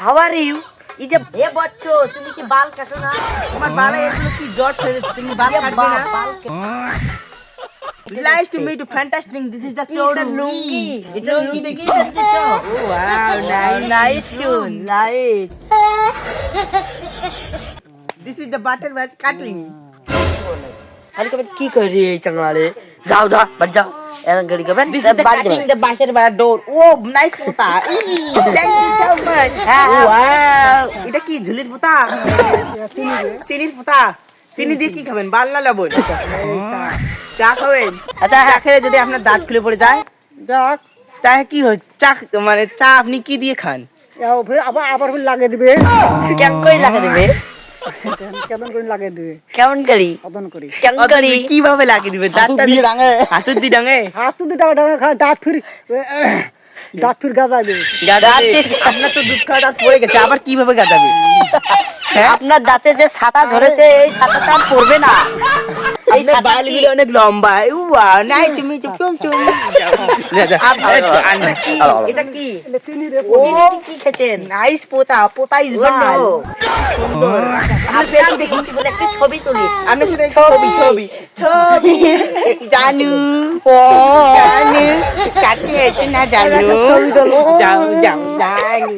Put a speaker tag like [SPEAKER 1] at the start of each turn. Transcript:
[SPEAKER 1] How are you? এই যে এ বচ্চো তুমি কি বাল কাটো না?
[SPEAKER 2] তোমার বালে এগুলো কি জট ফেলেছে, তুমি বাল কাটবে না? Nice to meet you, fantastic. This is the showroom.
[SPEAKER 1] লুঙ্গি
[SPEAKER 2] এটা লুঙ্গি দেখি দেখছো? Oh wow,
[SPEAKER 1] নাইস চুন nice
[SPEAKER 2] This is the butterfly cutting.
[SPEAKER 1] আরে কবে কি করি এই চাঙ্গালে যাও যাও বাদ যাও এর গাড়ি কবে
[SPEAKER 2] This is the cutting the basher by door. Oh, nice puta. Thank you so much. Wow. এটা কি ঝুলির পুতা? চিনির পুতা। চিনি দিয়ে কি খাবেন? বাল না লবণ? চা খাবেন?
[SPEAKER 1] আচ্ছা
[SPEAKER 2] চা খেলে যদি আপনার দাঁত খুলে পড়ে যায়,
[SPEAKER 3] যাক
[SPEAKER 2] তাহলে কি হয়? চা মানে চা আপনি কি দিয়ে খান?
[SPEAKER 3] আবার লাগিয়ে দিবে
[SPEAKER 1] কেমন করে লাগা দিবে
[SPEAKER 3] কেমন করে লাগিয়ে দিবে
[SPEAKER 1] কেমন করি
[SPEAKER 3] অদন করি
[SPEAKER 1] কেমন করি
[SPEAKER 2] কিভাবে লাগিয়ে দিবে? দাঁতটা দিয়ে ডাঙে, হাতুর দিয়ে ডাঙে,
[SPEAKER 3] হাত তো দুটা ডাঙা খা দাঁত ফির গাজাবে
[SPEAKER 2] গাদাবে। আপনার তো দুধ খাওয়া দাঁত পড়ে গেছে, আবার কিভাবে গাদাবে?
[SPEAKER 1] আপনার দাঁতে যে ছাতা ধরেছে এই ছাতাটা পড়বে না এই
[SPEAKER 2] আপনার বালগুলো অনেক লম্বা। Wow, nice to meet you. চুম চুম।
[SPEAKER 1] এটা কি
[SPEAKER 3] চিনি রে
[SPEAKER 1] ও কি খেতেন
[SPEAKER 2] নাইস পোতা, পোতা ইজ বাল।
[SPEAKER 1] সুন্দর আপনার দেখুন কি বলে একটা ছবি তুলি
[SPEAKER 2] আপনার সাথে ছবি ছবি ছবি জানু জানু কাছে এসে না জানু যাও যাও জানু